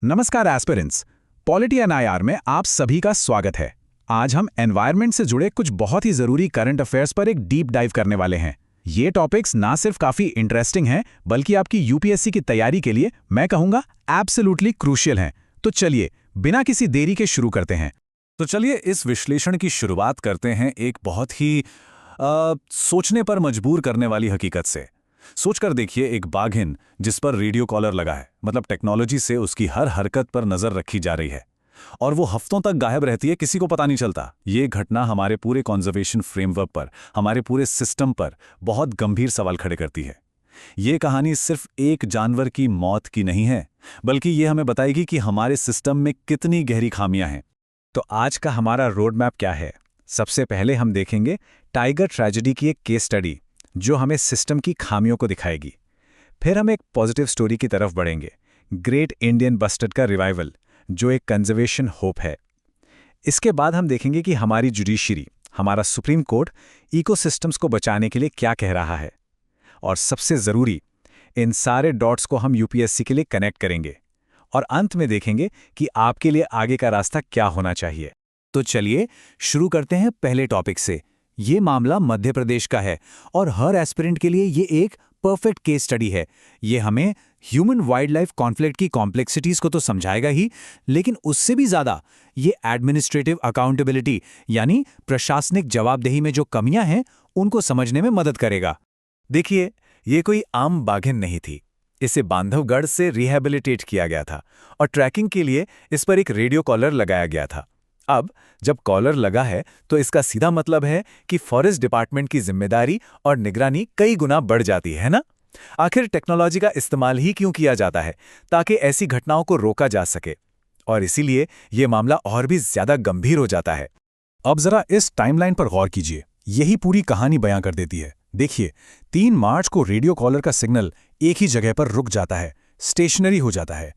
नमस्कार aspirants. Polity and IR में आप सभी का स्वागत है। आज हम एनवायरनमेंट से जुड़े कुछ बहुत ही जरूरी करंट अफेयर्स पर एक डीप डाइव करने वाले हैं। ये टॉपिक्स ना सिर्फ काफी इंटरेस्टिंग हैं, बल्कि आपकी यूपीएससी की तैयारी के लिए मैं कहूंगा एब्सोल्युटली क्रूशियल हैं। तो चलिए बिना किसी देरी के शुरू करते हैं। तो चलिए इस विश्लेषण की शुरुआत करते हैं एक बहुत ही सोचने पर मजबूर करने वाली हकीकत से। सोचकर देखिए, एक बाघिन जिस पर रेडियो कॉलर लगा है, मतलब टेक्नोलॉजी से उसकी हर हरकत पर नजर रखी जा रही है और वो हफ्तों तक गायब रहती है, किसी को पता नहीं चलता। ये घटना हमारे पूरे कॉन्जर्वेशन फ्रेमवर्क पर, हमारे पूरे सिस्टम पर बहुत गंभीर सवाल खड़े करती है। ये कहानी सिर्फ एक जानवर की मौत की नहीं है, बल्कि ये हमें बताएगी कि हमारे सिस्टम में कितनी गहरी खामियां हैं। तो आज का हमारा रोड मैप क्या है? सबसे पहले हम देखेंगे टाइगर ट्रेजेडी की एक केस स्टडी जो हमें सिस्टम की खामियों को दिखाएगी। फिर हम एक पॉजिटिव स्टोरी की तरफ बढ़ेंगे, ग्रेट इंडियन बस्टर्ड का रिवाइवल, जो एक कंजर्वेशन होप है। इसके बाद हम देखेंगे कि हमारी जुडिशरी, हमारा सुप्रीम कोर्ट इकोसिस्टम्स को बचाने के लिए क्या कह रहा है। और सबसे ज़रूरी, इन सारे डॉट्स को हम यूपीएससी के लिए कनेक्ट करेंगे और अंत में देखेंगे कि आपके लिए आगे का रास्ता क्या होना चाहिए। तो चलिए शुरू करते हैं पहले टॉपिक से। ये मामला मध्य प्रदेश का है और हर एस्पिरेंट के लिए ये एक परफेक्ट केस स्टडी है। ये हमें ह्यूमन वाइल्ड लाइफ कॉन्फ्लिक्ट की कॉम्प्लेक्सिटीज को तो समझाएगा ही, लेकिन उससे भी ज्यादा ये एडमिनिस्ट्रेटिव अकाउंटेबिलिटी यानी प्रशासनिक जवाबदेही में जो कमियां हैं उनको समझने में मदद करेगा। देखिए, ये कोई आम बाघिन नहीं थी। इसे बांधवगढ़ से रिहैबिलिटेट किया गया था और ट्रैकिंग के लिए इस पर एक रेडियो कॉलर लगाया गया था। अब जब कॉलर लगा है तो इसका सीधा मतलब है कि फॉरेस्ट डिपार्टमेंट की जिम्मेदारी और निगरानी कई गुना बढ़ जाती है ना। आखिर टेक्नोलॉजी का इस्तेमाल ही क्यों किया जाता है? ताकि ऐसी घटनाओं को रोका जा सके, और इसीलिए ये मामला और भी ज्यादा गंभीर हो जाता है। अब जरा इस टाइमलाइन पर गौर कीजिए, यही पूरी कहानी बयां कर देती है। देखिए, 3 मार्च को रेडियो कॉलर का सिग्नल एक ही जगह पर रुक जाता है, स्टेशनरी हो जाता है।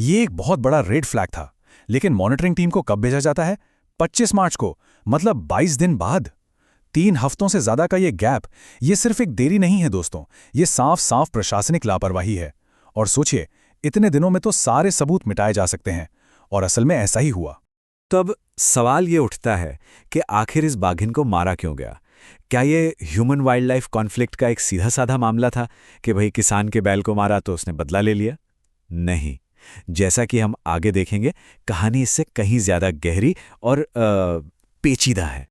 ये एक बहुत बड़ा रेड फ्लैग था। लेकिन मॉनिटरिंग टीम को कब भेजा जाता है? 25 मार्च को, मतलब 22 दिन बाद। 3 हफ्तों से ज्यादा का ये गैप, ये सिर्फ एक देरी नहीं है दोस्तों, ये साफ साफ प्रशासनिक लापरवाही है। और सोचिए, इतने दिनों में तो सारे सबूत मिटाए जा सकते हैं, और असल में ऐसा ही हुआ। तो अब सवाल ये उठता है कि आखिर इस बाघिन को मारा क्यों गया? क्या ये ह्यूमन वाइल्ड लाइफ कॉन्फ्लिक्ट का एक सीधा साधा मामला था कि भाई किसान के बैल को मारा तो उसने बदला ले लिया? नहीं, जैसा कि हम आगे देखेंगे, कहानी इससे कहीं ज्यादा गहरी और पेचीदा है।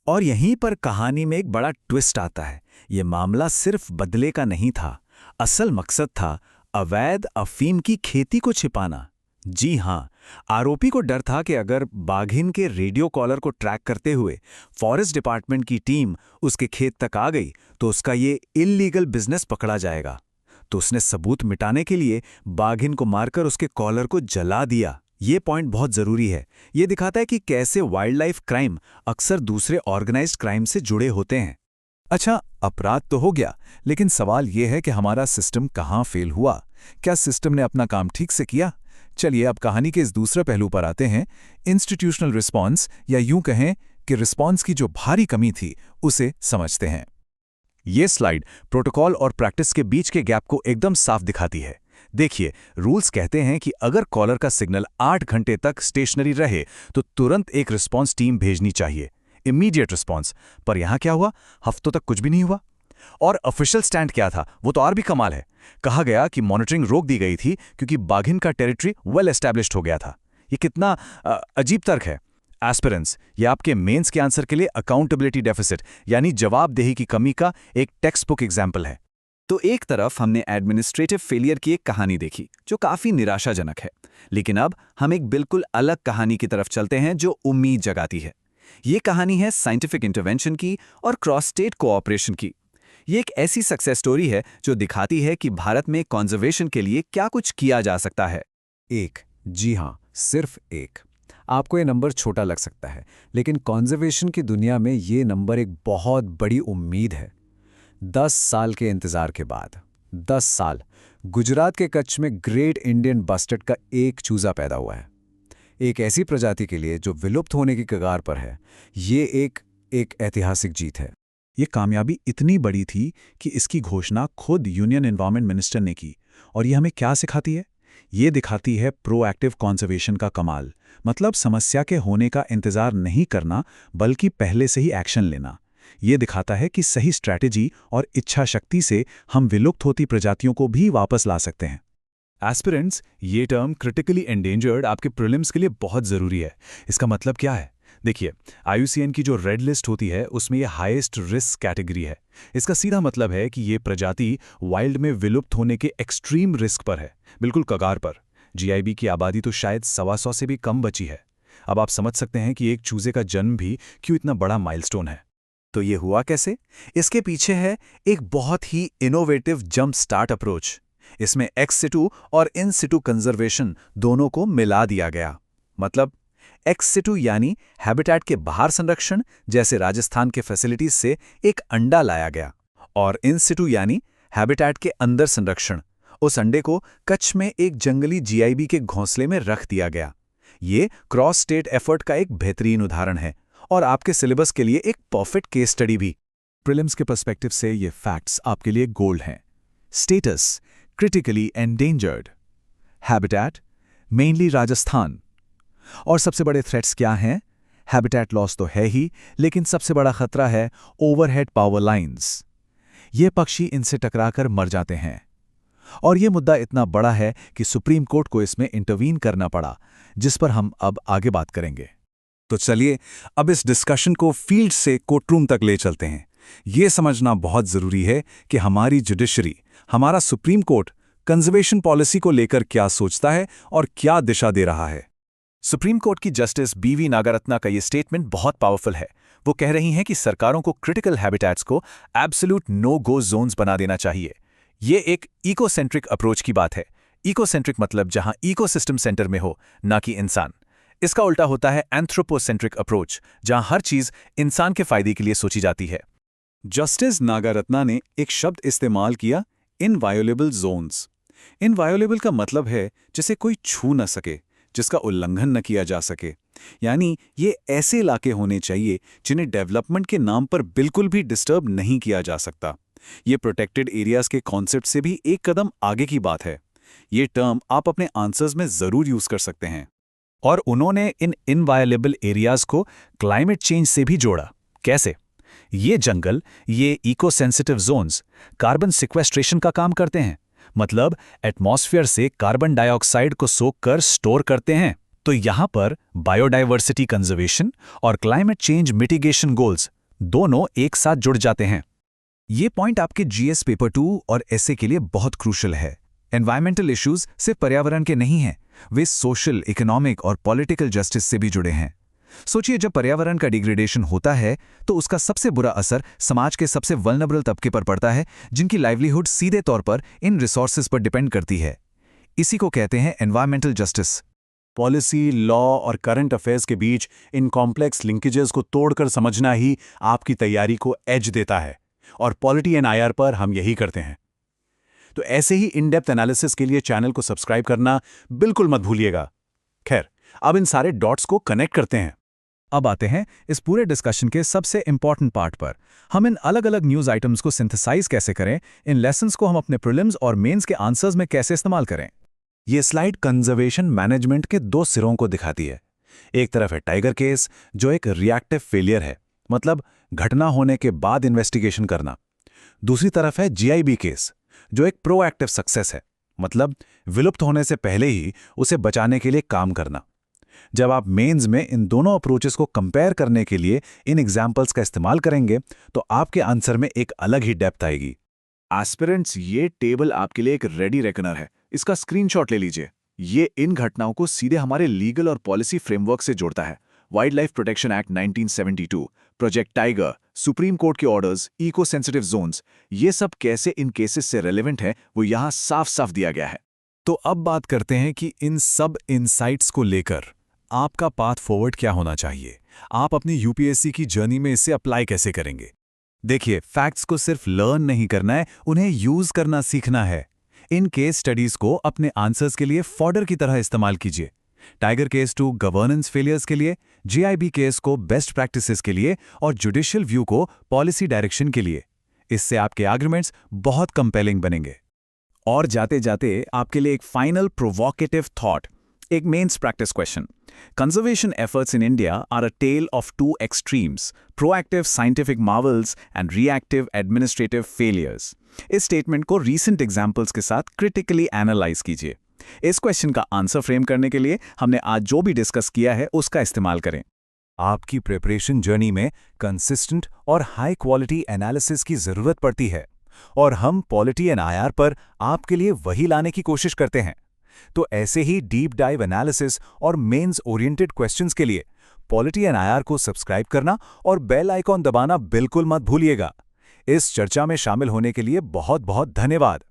और यहीं पर कहानी में एक बड़ा ट्विस्ट आता है। ये मामला सिर्फ बदले का नहीं था, असल मकसद था अवैध अफीम की खेती को छिपाना। जी हां, आरोपी को डर था कि अगर बाघिन के रेडियो कॉलर को ट्रैक करते हुए फॉरेस्ट डिपार्टमेंट की टीम उसके खेत तक आ गई तो उसका ये इल्लीगल बिजनेस पकड़ा जाएगा। तो उसने सबूत मिटाने के लिए बाघिन को मारकर उसके कॉलर को जला दिया। ये पॉइंट बहुत जरूरी है। ये दिखाता है कि कैसे वाइल्ड लाइफ क्राइम अक्सर दूसरे ऑर्गेनाइज्ड क्राइम से जुड़े होते हैं। अच्छा, अपराध तो हो गया, लेकिन सवाल यह है कि हमारा सिस्टम कहाँ फेल हुआ? क्या सिस्टम ने अपना काम ठीक से किया? चलिए अब कहानी के इस दूसरे पहलू पर आते हैं, इंस्टीट्यूशनल रिस्पॉन्स, या यूं कहें कि रिस्पॉन्स की जो भारी कमी थी उसे समझते हैं। ये स्लाइड प्रोटोकॉल और प्रैक्टिस के बीच के गैप को एकदम साफ दिखाती है। देखिए, रूल्स कहते हैं कि अगर कॉलर का सिग्नल 8 घंटे तक स्टेशनरी रहे तो तुरंत एक रिस्पॉन्स टीम भेजनी चाहिए, इमीडिएट रिस्पॉन्स। पर यहां क्या हुआ? हफ्तों तक कुछ भी नहीं हुआ। और ऑफिशियल स्टैंड क्या था? वो तो और भी कमाल है। कहा गया कि मॉनिटरिंग रोक दी गई थी क्योंकि बाघिन का टेरिटरी वेल एस्टैब्लिश्ड हो गया था। ये कितना अजीब तर्क है। एस्पिरेंट्स, ये आपके मेंस के आंसर के लिए अकाउंटेबिलिटी डेफिसिट यानी जवाबदेही की कमी का एक टेक्स्ट बुक एग्जाम्पल है। तो एक तरफ हमने एडमिनिस्ट्रेटिव फेलियर की एक कहानी देखी जो काफी निराशाजनक है, लेकिन अब हम एक बिल्कुल अलग कहानी की तरफ चलते हैं जो उम्मीद जगाती है। ये कहानी है साइंटिफिक इंटरवेंशन की और क्रॉस स्टेट कोऑपरेशन की। ये एक ऐसी सक्सेस स्टोरी है जो दिखाती है कि भारत में कंजर्वेशन के लिए क्या कुछ किया जा सकता है। एक, जी हां, सिर्फ एक। आपको ये नंबर छोटा लग सकता है, लेकिन कंजर्वेशन की दुनिया में ये नंबर एक बहुत बड़ी उम्मीद है। 10 साल के इंतजार के बाद, 10 साल, गुजरात के कच्छ में ग्रेट इंडियन बस्टर्ड का एक चूजा पैदा हुआ है। एक ऐसी प्रजाति के लिए जो विलुप्त होने की कगार पर है। ये एक ऐतिहासिक जीत है। ये कामयाबी इतनी बड़ी थी कि इसकी घोषणा खुद यूनियन एनवायरनमेंट मिनिस्टर ने की। और ये हमें क्या सिखाती है? ये दिखाती है प्रोएक्टिव कंजर्वेशन का कमाल, मतलब समस्या के होने का इंतजार नहीं करना बल्कि पहले से ही एक्शन लेना। ये दिखाता है कि सही स्ट्रैटेजी और इच्छा शक्ति से हम विलुप्त होती प्रजातियों को भी वापस ला सकते हैं। एस्पिरेंट्स, ये टर्म क्रिटिकली एंडेंजर्ड आपके प्रीलिम्स के लिए बहुत ज़रूरी है। इसका मतलब क्या है? देखिए, IUCN की जो रेड लिस्ट होती है उसमें ये हाईएस्ट रिस्क कैटेगरी है। इसका सीधा मतलब है कि ये प्रजाति वाइल्ड में विलुप्त होने के एक्सट्रीम रिस्क पर है, बिल्कुल कगार पर। GIB की आबादी तो शायद 125 से भी कम बची है। अब आप समझ सकते हैं कि एक चूजे का जन्म भी क्यों इतना बड़ा माइलस्टोन है। तो ये हुआ कैसे? इसके पीछे है एक बहुत ही इनोवेटिव जंप स्टार्ट अप्रोच। इसमें एक्स सिटू और इन सिटू कंजर्वेशन दोनों को मिला दिया गया। मतलब एक्स सिटू यानी हैबिटेट के बाहर संरक्षण, जैसे राजस्थान के फैसिलिटीज से एक अंडा लाया गया, और इन सिटू यानी हैबिटेट के अंदर संरक्षण। उस अंडे को कच्छ में एक जंगली GIB के घोंसले में रख दिया गया। ये क्रॉस स्टेट एफर्ट का एक बेहतरीन उदाहरण है और आपके सिलेबस के लिए एक परफेक्ट केस स्टडी भी। प्रीलिम्स के पर्सपेक्टिव से ये फैक्ट्स आपके लिए गोल्ड हैं। Status critically endangered, habitat mainly Rajasthan. और सबसे बड़े थ्रेट्स क्या हैं? हैबिटेट लॉस तो है ही, लेकिन सबसे बड़ा खतरा है ओवरहेड पावर लाइंस। ये पक्षी इनसे टकराकर मर जाते हैं। और ये मुद्दा इतना बड़ा है कि सुप्रीम कोर्ट को इसमें इंटरवीन करना पड़ा, जिस पर हम अब आगे बात करेंगे। तो चलिए अब इस डिस्कशन को फील्ड से कोर्टरूम तक ले चलते हैं। ये समझना बहुत जरूरी है कि हमारी जुडिशरी, हमारा सुप्रीम कोर्ट कंजर्वेशन पॉलिसी को लेकर क्या सोचता है और क्या दिशा दे रहा है। सुप्रीम कोर्ट की जस्टिस BV नागारत्ना का ये स्टेटमेंट बहुत पावरफुल है। वो कह रही हैं कि सरकारों को क्रिटिकल हैबिटेट्स को एब्सोल्यूट नो गो जोन्स बना देना चाहिए। ये एक इकोसेंट्रिक अप्रोच की बात है। इकोसेंट्रिक मतलब जहां इकोसिस्टम सेंटर में हो, ना कि इंसान। इसका उल्टा होता है एंथ्रोपोसेंट्रिक अप्रोच, जहां हर चीज इंसान के फायदे के लिए सोची जाती है। जस्टिस नागारत्ना ने एक शब्द इस्तेमाल किया, इनवायोलेबल जोन्स। इनवायोलेबल का मतलब है जिसे कोई छू न सके, जिसका उल्लंघन न किया जा सके। यानी ये ऐसे इलाके होने चाहिए जिन्हें डेवलपमेंट के नाम पर बिल्कुल भी डिस्टर्ब नहीं किया जा सकता। ये प्रोटेक्टेड एरियाज के कॉन्सेप्ट से भी एक कदम आगे की बात है। ये टर्म आप अपने आंसर्स में जरूर यूज कर सकते हैं। और उन्होंने इन इनवायोलेबल एरियाज को क्लाइमेट चेंज से भी जोड़ा। कैसे? ये जंगल, ये eco sensitive zones carbon sequestration का काम करते हैं, मतलब एटमॉस्फेयर से कार्बन डाइऑक्साइड को सोख कर स्टोर करते हैं। तो यहां पर बायोडाइवर्सिटी कंजर्वेशन और क्लाइमेट चेंज मिटिगेशन गोल्स दोनों एक साथ जुड़ जाते हैं। ये पॉइंट आपके GS पेपर 2 और एसए के लिए बहुत क्रूशल है। एनवायरमेंटल इश्यूज सिर्फ पर्यावरण के नहीं हैं, वे सोशल, इकोनॉमिक और पॉलिटिकल जस्टिस से भी जुड़े हैं। सोचिए, जब पर्यावरण का डिग्रेडेशन होता है तो उसका सबसे बुरा असर समाज के सबसे वल्नरेबल तबके पर पड़ता है, जिनकी लाइवलीहुड सीधे तौर पर इन रिसोर्सेज पर डिपेंड करती है। इसी को कहते हैं एनवायरमेंटल जस्टिस। पॉलिसी, लॉ और करंट अफेयर्स के बीच इन कॉम्प्लेक्स लिंकेजेस को तोड़कर समझना ही आपकी तैयारी को एज देता है, और पॉलिटी एंड IR पर हम यही करते हैं। तो ऐसे ही इन डेप्थ एनालिसिस के लिए चैनल को सब्सक्राइब करना बिल्कुल मत भूलिएगा। खैर, अब इन सारे डॉट्स को कनेक्ट करते हैं। अब आते हैं इस पूरे डिस्कशन के सबसे इंपॉर्टेंट पार्ट पर। हम इन अलग अलग न्यूज़ आइटम्स को सिंथेसाइज कैसे करें, इन लेसन्स को हम अपने प्रीलिम्स और मेंस के आंसर्स में कैसे इस्तेमाल करें। ये स्लाइड कंजर्वेशन मैनेजमेंट के दो सिरों को दिखाती है। एक तरफ है टाइगर केस, जो एक रिएक्टिव फेलियर है, मतलब घटना होने के बाद इन्वेस्टिगेशन करना। दूसरी तरफ है GIB केस, जो एक प्रोएक्टिव सक्सेस है, मतलब विलुप्त होने से पहले ही उसे बचाने के लिए काम करना। जब आप मेंस में इन दोनों अप्रोचेस को कंपेयर करने के लिए इन एग्जाम्पल्स का इस्तेमाल करेंगे तो आपके आंसर में एक अलग ही डेप्थ आएगी। एस्पिरेंट्स, ये टेबल आपके लिए एक रेडी रेकनर है। इसका स्क्रीनशॉट ले लीजिए। ये इन घटनाओं को सीधे हमारे लीगल और पॉलिसी फ्रेमवर्क से जोड़ता है। Wild life protection act 1972, project tiger, supreme court के ऑर्डर्स, इको सेंसिटिव जोन्स, ये सब कैसे इन केसेस से रेलेवेंट है वो यहाँ साफ साफ दिया गया है। तो अब बात करते हैं कि इन सब इनसाइट्स को लेकर आपका पाथ फॉरवर्ड क्या होना चाहिए। आप अपनी UPSC की जर्नी में इसे अप्लाई कैसे करेंगे। देखिए, फैक्ट्स को सिर्फ लर्न नहीं करना है, उन्हें यूज करना सीखना है। इन केस स्टडीज को अपने आंसर्स के लिए फॉडर की तरह इस्तेमाल कीजिए। टाइगर केस 2 गवर्नेंस फेलियर्स के लिए, GIB केस को बेस्ट प्रैक्टिसेस के लिए और जुडिशियल व्यू को पॉलिसी डायरेक्शन के लिए। इससे आपके आर्गुमेंट्स बहुत कंपेलिंग बनेंगे। और जाते जाते आपके लिए एक फाइनल प्रोवोकेटिव थॉट, एक mains practice question. Conservation efforts in India are a tale of two extremes, proactive scientific marvels and reactive administrative failures. इस स्टेटमेंट को रीसेंट एग्जाम्पल्स के साथ क्रिटिकली एनालाइज कीजिए। इस क्वेश्चन का आंसर फ्रेम करने के लिए हमने आज जो भी डिस्कस किया है उसका इस्तेमाल करें। आपकी प्रिपरेशन जर्नी में कंसिस्टेंट और हाई क्वालिटी एनालिसिस की जरूरत पड़ती है, और हम पॉलिटी एंड आईआर पर आपके लिए वही लाने की कोशिश करते हैं। तो ऐसे ही डीप डाइव एनालिसिस और मेंस ओरिएंटेड क्वेश्चंस के लिए पॉलिटी एंड आईआर को सब्सक्राइब करना और बेल आइकॉन दबाना बिल्कुल मत भूलिएगा। इस चर्चा में शामिल होने के लिए बहुत बहुत धन्यवाद।